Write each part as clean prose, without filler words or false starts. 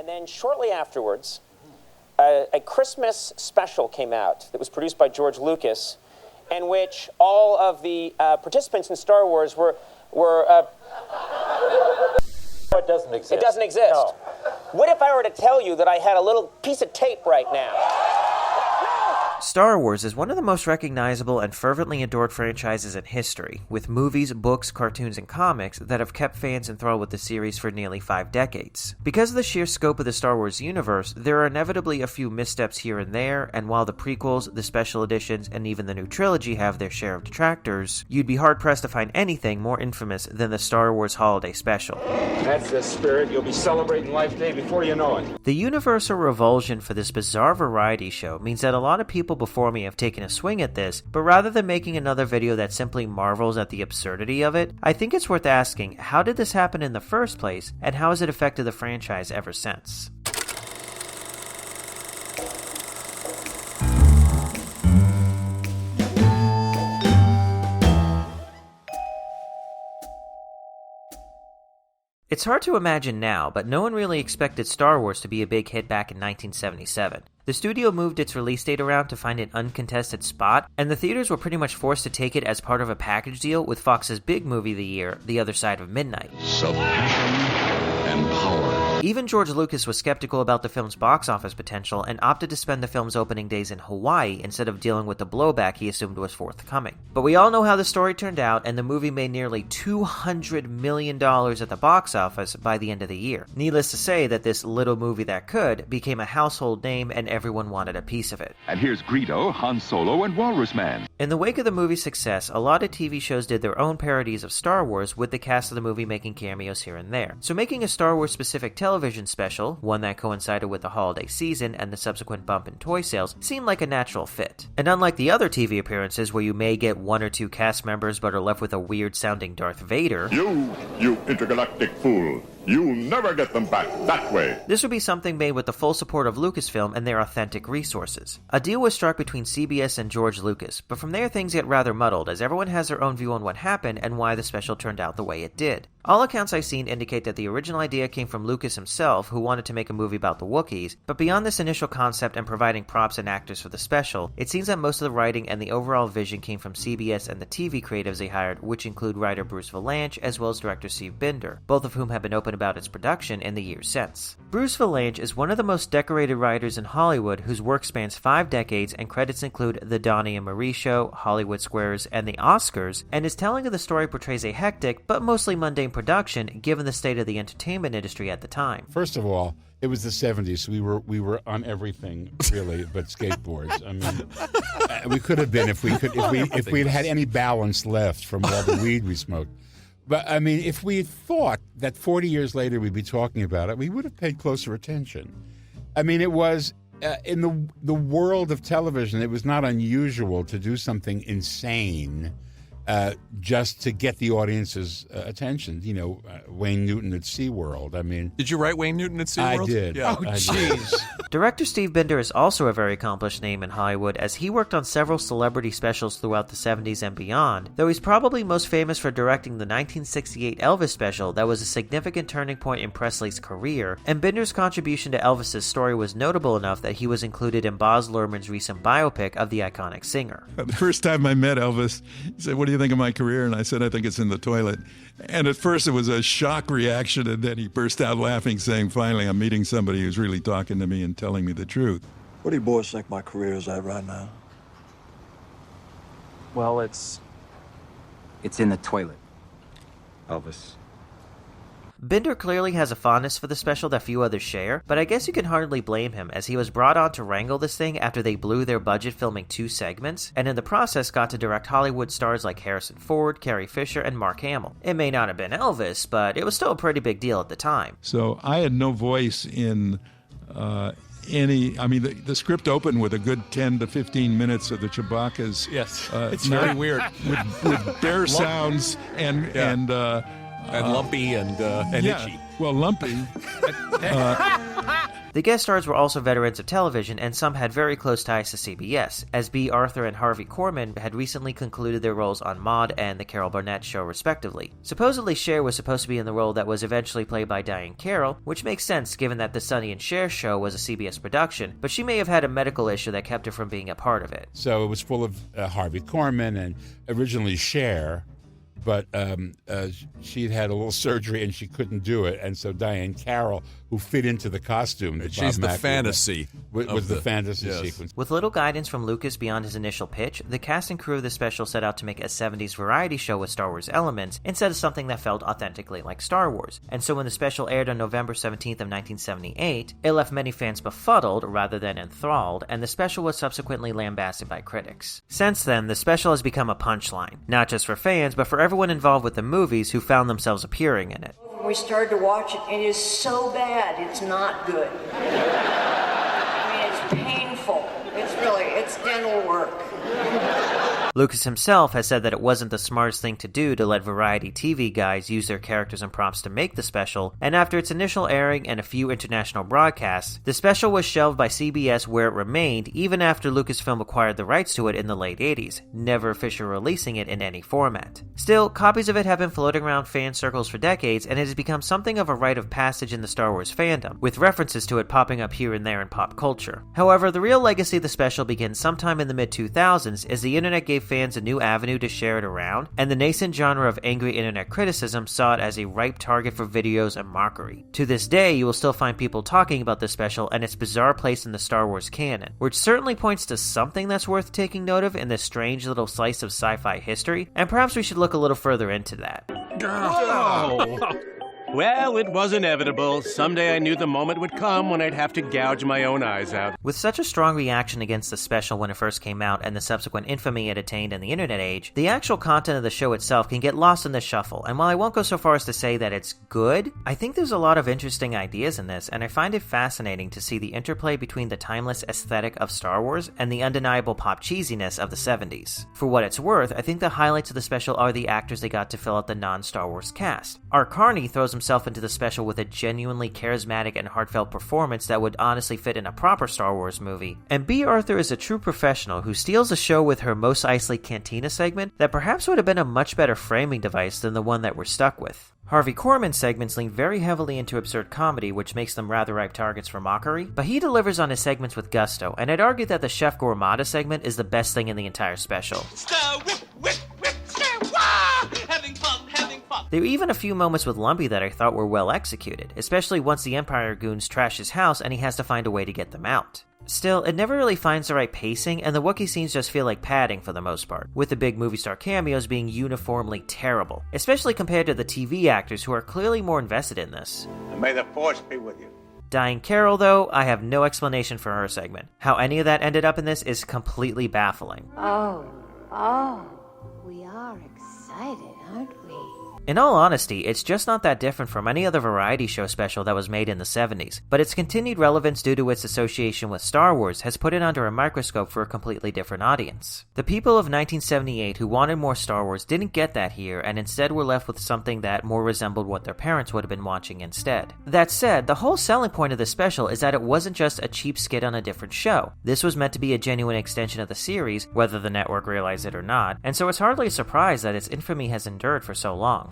And then shortly afterwards, a Christmas special came out that was produced by George Lucas, in which all of the participants in Star Wars were It doesn't exist. It doesn't exist. No. What if I were to tell you that I had a little piece of tape right now? Star Wars is one of the most recognizable and fervently adored franchises in history, with movies, books, cartoons, and comics that have kept fans enthralled with the series for nearly 5 decades. Because of the sheer scope of the Star Wars universe, there are inevitably a few missteps here and there, and while the prequels, the special editions, and even the new trilogy have their share of detractors, you'd be hard-pressed to find anything more infamous than the Star Wars Holiday Special. That's the spirit. You'll be celebrating Life Day before you know it. The universal revulsion for this bizarre variety show means that a lot of people before me have taken a swing at this, but rather than making another video that simply marvels at the absurdity of it, I think it's worth asking, how did this happen in the first place, and how has it affected the franchise ever since? It's hard to imagine now, but no one really expected Star Wars to be a big hit back in 1977. The studio moved its release date around to find an uncontested spot, and the theaters were pretty much forced to take it as part of a package deal with Fox's big movie of the year, The Other Side of Midnight. Self-passion and power. Even George Lucas was skeptical about the film's box office potential and opted to spend the film's opening days in Hawaii instead of dealing with the blowback he assumed was forthcoming. But we all know how the story turned out, and the movie made nearly $200 million at the box office by the end of the year. Needless to say that this little movie that could became a household name and everyone wanted a piece of it. And here's Greedo, Han Solo, and Walrus Man. In the wake of the movie's success, a lot of TV shows did their own parodies of Star Wars, with the cast of the movie making cameos here and there. So making a Star Wars-specific television special, one that coincided with the holiday season and the subsequent bump in toy sales, seemed like a natural fit. And unlike the other TV appearances where you may get 1 or 2 cast members but are left with a weird-sounding Darth Vader, You intergalactic fool! You'll never get them back that way! This would be something made with the full support of Lucasfilm and their authentic resources. A deal was struck between CBS and George Lucas, but from there things get rather muddled as everyone has their own view on what happened and why the special turned out the way it did. All accounts I've seen indicate that the original idea came from Lucas himself, who wanted to make a movie about the Wookiees, but beyond this initial concept and providing props and actors for the special, it seems that most of the writing and the overall vision came from CBS and the TV creatives they hired, which include writer Bruce Vilanch as well as director Steve Binder, both of whom have been open about its production in the years since. Bruce Vilanch is one of the most decorated writers in Hollywood whose work spans 5 decades, and credits include The Donnie and Marie Show, Hollywood Squares, and the Oscars, and his telling of the story portrays a hectic but mostly mundane production given the state of the entertainment industry at the time. First of all, it was the 70s, so we were on everything really but skateboards. I mean, we could have been if we'd had any balance left from all the weed we smoked. But I mean, if we thought that 40 years later we'd be talking about it, we would have paid closer attention. I mean, it was in the world of television, it was not unusual to do something insane just to get the audience's attention. You know, Wayne Newton at SeaWorld. I mean... Did you write Wayne Newton at SeaWorld? I did. Yeah. Oh, jeez. Director Steve Binder is also a very accomplished name in Hollywood, as he worked on several celebrity specials throughout the 70s and beyond, though he's probably most famous for directing the 1968 Elvis special that was a significant turning point in Presley's career, and Binder's contribution to Elvis's story was notable enough that he was included in Baz Luhrmann's recent biopic of the iconic singer. The first time I met Elvis, he said, "What do you think of my career?" And I said, "I think it's in the toilet." And at first it was a shock reaction, and then he burst out laughing, saying, "Finally, I'm meeting somebody who's really talking to me and telling me the truth." What do you boys think my career is at right now? Well, it's in the toilet, Elvis. Binder clearly has a fondness for the special that few others share, but I guess you can hardly blame him, as he was brought on to wrangle this thing after they blew their budget filming 2 segments, and in the process got to direct Hollywood stars like Harrison Ford, Carrie Fisher, and Mark Hamill. It may not have been Elvis, but it was still a pretty big deal at the time. So I had no voice in the script opened with a good 10 to 15 minutes of the Chewbacca's. Yes, it's very weird. With bear sounds and lumpy and itchy. Well, lumpy. The guest stars were also veterans of television, and some had very close ties to CBS, as B. Arthur and Harvey Korman had recently concluded their roles on Maude and The Carol Burnett Show, respectively. Supposedly, Cher was supposed to be in the role that was eventually played by Diane Carroll, which makes sense given that the Sonny and Cher show was a CBS production, but she may have had a medical issue that kept her from being a part of it. So it was full of Harvey Korman and originally Cher, but she'd had a little surgery and she couldn't do it, and so Diane Carroll, who fit into the costume, that she's Bob the MacLeod fantasy, was the fantasy sequence. With little guidance from Lucas beyond his initial pitch, the cast and crew of the special set out to make a 70s variety show with Star Wars elements instead of something that felt authentically like Star Wars. And so when the special aired on November 17th of 1978, it left many fans befuddled rather than enthralled, and the special was subsequently lambasted by critics. Since then, the special has become a punchline, not just for fans, but for everyone involved with the movies who found themselves appearing in it. We started to watch it, and it is so bad, it's not good. I mean, it's painful. It's dental work. Lucas himself has said that it wasn't the smartest thing to do to let variety TV guys use their characters and props to make the special, and after its initial airing and a few international broadcasts, the special was shelved by CBS where it remained even after Lucasfilm acquired the rights to it in the late 80s, never officially releasing it in any format. Still, copies of it have been floating around fan circles for decades, and it has become something of a rite of passage in the Star Wars fandom, with references to it popping up here and there in pop culture. However, the real legacy of the special begins sometime in the mid-2000s as the internet gave fans a new avenue to share it around, and the nascent genre of angry internet criticism saw it as a ripe target for videos and mockery. To this day, you will still find people talking about this special and its bizarre place in the Star Wars canon, which certainly points to something that's worth taking note of in this strange little slice of sci-fi history, and perhaps we should look a little further into that. Whoa! Well, it was inevitable. Someday I knew the moment would come when I'd have to gouge my own eyes out. With such a strong reaction against the special when it first came out and the subsequent infamy it attained in the internet age, the actual content of the show itself can get lost in the shuffle, and while I won't go so far as to say that it's good, I think there's a lot of interesting ideas in this, and I find it fascinating to see the interplay between the timeless aesthetic of Star Wars and the undeniable pop cheesiness of the 70s. For what it's worth, I think the highlights of the special are the actors they got to fill out the non-Star Wars cast. Art Carney throws himself into the special with a genuinely charismatic and heartfelt performance that would honestly fit in a proper Star Wars movie, and B. Arthur is a true professional who steals the show with her Mos Eisley Cantina segment that perhaps would have been a much better framing device than the one that we're stuck with. Harvey Korman's segments lean very heavily into absurd comedy, which makes them rather ripe targets for mockery, but he delivers on his segments with gusto, and I'd argue that the Chef Gourmanda segment is the best thing in the entire special. There were even a few moments with Lumpy that I thought were well executed, especially once the Empire goons trash his house and he has to find a way to get them out. Still, it never really finds the right pacing, and the Wookiee scenes just feel like padding for the most part, with the big movie star cameos being uniformly terrible, especially compared to the TV actors who are clearly more invested in this. And may the Force be with you. Diane Carroll, though, I have no explanation for her segment. How any of that ended up in this is completely baffling. Oh, we are excited, aren't we? In all honesty, it's just not that different from any other variety show special that was made in the 70s, but its continued relevance due to its association with Star Wars has put it under a microscope for a completely different audience. The people of 1978 who wanted more Star Wars didn't get that here, and instead were left with something that more resembled what their parents would have been watching instead. That said, the whole selling point of the special is that it wasn't just a cheap skit on a different show. This was meant to be a genuine extension of the series, whether the network realized it or not, and so it's hardly a surprise that its infamy has endured for so long.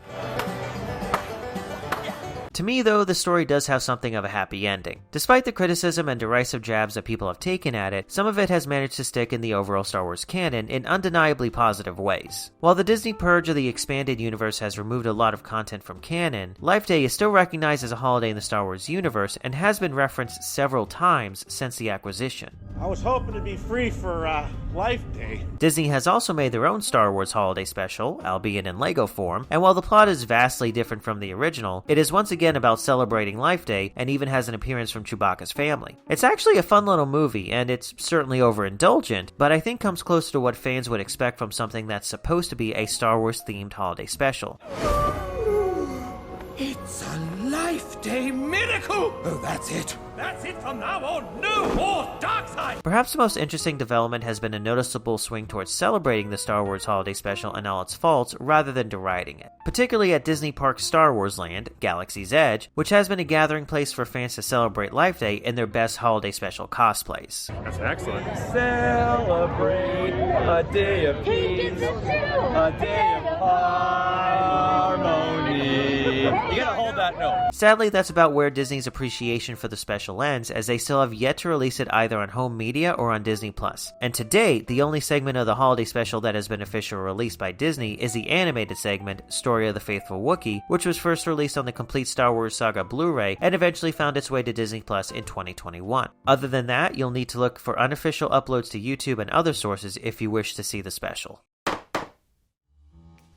To me, though, the story does have something of a happy ending. Despite the criticism and derisive jabs that people have taken at it, some of it has managed to stick in the overall Star Wars canon in undeniably positive ways. While the Disney purge of the expanded universe has removed a lot of content from canon, Life Day is still recognized as a holiday in the Star Wars universe and has been referenced several times since the acquisition. I was hoping to be free for Life Day. Disney has also made their own Star Wars holiday special, albeit in Lego form, and while the plot is vastly different from the original, it is once again about celebrating Life Day and even has an appearance from Chewbacca's family. It's actually a fun little movie, and it's certainly overindulgent, but I think comes close to what fans would expect from something that's supposed to be a Star Wars themed holiday special. It's a light! Life Day miracle! Oh, that's it. That's it from now on. No more Darkseid! Perhaps the most interesting development has been a noticeable swing towards celebrating the Star Wars Holiday Special and all its faults rather than deriding it. Particularly at Disney Parks' Star Wars Land, Galaxy's Edge, which has been a gathering place for fans to celebrate Life Day in their best Holiday Special cosplays. That's excellent. Celebrate a day of peace, a day of harmony. You gotta hold that note. Sadly, that's about where Disney's appreciation for the special ends, as they still have yet to release it either on home media or on Disney+. And to date, the only segment of the holiday special that has been officially released by Disney is the animated segment, Story of the Faithful Wookiee, which was first released on the Complete Star Wars Saga Blu-ray and eventually found its way to Disney Plus in 2021. Other than that, you'll need to look for unofficial uploads to YouTube and other sources if you wish to see the special.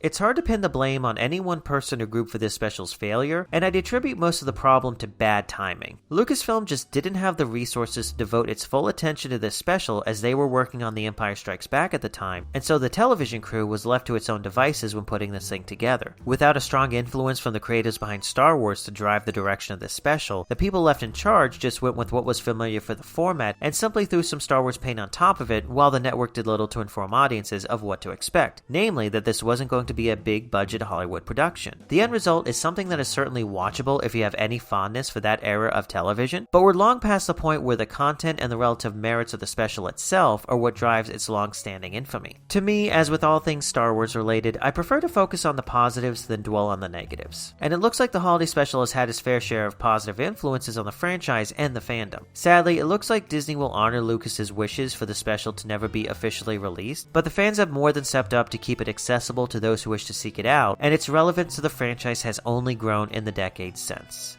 It's hard to pin the blame on any one person or group for this special's failure, and I'd attribute most of the problem to bad timing. Lucasfilm just didn't have the resources to devote its full attention to this special as they were working on The Empire Strikes Back at the time, and so the television crew was left to its own devices when putting this thing together. Without a strong influence from the creators behind Star Wars to drive the direction of this special, the people left in charge just went with what was familiar for the format and simply threw some Star Wars paint on top of it, while the network did little to inform audiences of what to expect, namely that this wasn't going to be a big budget Hollywood production. The end result is something that is certainly watchable if you have any fondness for that era of television, but we're long past the point where the content and the relative merits of the special itself are what drives its long-standing infamy. To me, as with all things Star Wars related, I prefer to focus on the positives than dwell on the negatives. And it looks like the holiday special has had its fair share of positive influences on the franchise and the fandom. Sadly, it looks like Disney will honor Lucas's wishes for the special to never be officially released, but the fans have more than stepped up to keep it accessible to those who wish to seek it out, and its relevance to the franchise has only grown in the decades since.